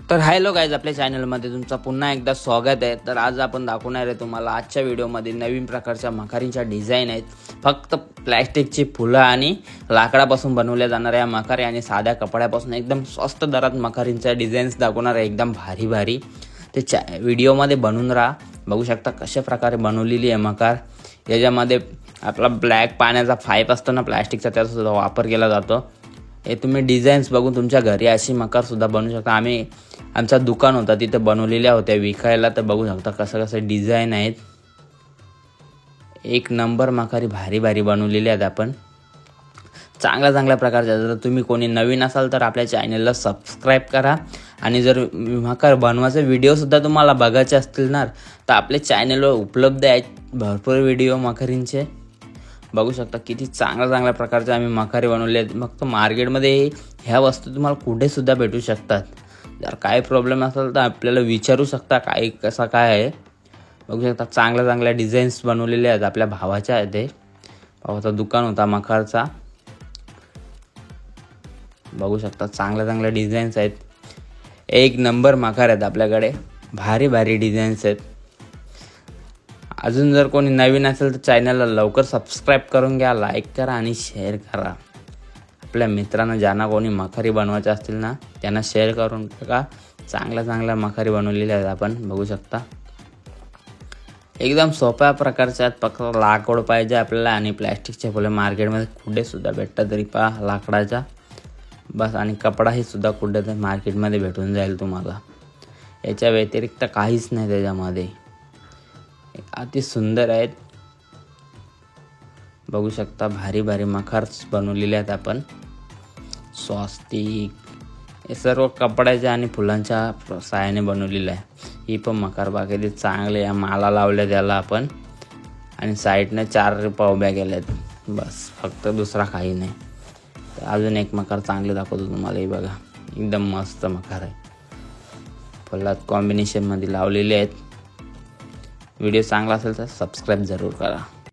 तर hello guys, आपल्या चॅनलमध्ये तुमचं पुन्हा एकदा स्वागत आहे। तर आज आपण दाखवणार आहे तुम्हाला आजच्या व्हिडिओमध्ये नवीन प्रकारच्या मखारींच्या डिझाईन आहेत। फक्त प्लॅस्टिकची फुलं आणि लाकडापासून बनवल्या जाणाऱ्या मखारी आणि साध्या कपड्यापासून एकदम स्वस्त दरात मखारींच्या डिझाईन्स दाखवणार आहे, एकदम भारी भारी। ते व्हिडिओमध्ये बनवून राहा, बघू शकता कशा प्रकारे बनवलेली आहे मखार। याच्यामध्ये आपला ब्लॅक पाण्याचा पाईप असतो ना प्लॅस्टिकचा, त्याचा सुद्धा वापर केला जातो। हे तुम्ही डिझाईन्स बघून तुमच्या घरी अशी मखार सुद्धा बनवू शकता। आम्ही आमचा दुकान होता तिथे बनवलेल्या होत्या विकायला, तर बघू शकता कसं डिझाईन आहेत। एक नंबर मखारी भारी भारी बनवलेली आहेत आपण, चांगल्या प्रकारच्या। जर तुम्ही कोणी नवीन असाल तर आपल्या चॅनलला सबस्क्राईब करा, आणि जर मखार बनवायचे व्हिडिओ सुद्धा तुम्हाला बघायचे असतील ना तर आपल्या चॅनलवर उपलब्ध आहेत भरपूर व्हिडिओ मखारींचे। बघू शकता किती चांगल्या प्रकारचे आम्ही मखारी बनवले आहेत। फक्त मार्केटमध्ये ह्या वस्तू तुम्हाला कुठे सुद्धा भेटू शकतात। जर काय प्रॉब्लेम असेल तर आपल्याला विचारू शकता काय कसा काय आहे। बघू शकता चांगल्या डिझाईन्स बनवलेले आहेत, आपल्या भावाच्या आहेत। ते भावाचा दुकान होता मखारचा। बघू शकता चांगल्या डिझाईन्स आहेत, एक नंबर मखार आहेत आपल्याकडे, भारी डिझाईन्स आहेत। अजून जर कोणी नवीन असेल तर चॅनलला लवकर सबस्क्राईब करून घ्या, लाईक करा आणि शेअर करा। आपल्या मित्रांना ज्यांना कोणी मखारी बनवायचे असतील ना त्यांना शेअर करून टाका। चांगल्या मखारी बनवलेल्या आहेत आपण, बघू शकता एकदम सोप्या प्रकारच्या आहेत। फक्त लाकूड पाहिजे आपल्याला आणि प्लॅस्टिकच्या फुले मार्केटमध्ये कुठे सुद्धा भेटतात तरी पहा लाकडाच्या बस, आणि कपडाही सुद्धा कुठे तर मार्केटमध्ये भेटून जाईल तुम्हाला। याच्या व्यतिरिक्त काहीच नाही त्याच्यामध्ये, अति सुंदर आहेत। बघू शकता भारी मखार बनवलेले आहेत आपण। स्वस्तिक हे सर्व कपड्याच्या आणि फुलांच्या साहाय्याने बनवलेलं आहे। ही पण मखार बाकी चांगले या माला लावल्या त्याला आपण, आणि साईडने 4 पावब्या गेल्यात बस, फक्त दुसरा काही नाही। तर अजून एक मखार चांगले दाखवतो तुम्हाला, हे बघा एकदम मस्त मखार आहे, फुलात कॉम्बिनेशनमध्ये लावलेले आहेत। व्हिडिओ चांगला असेल तर सबस्क्राईब जरूर करा।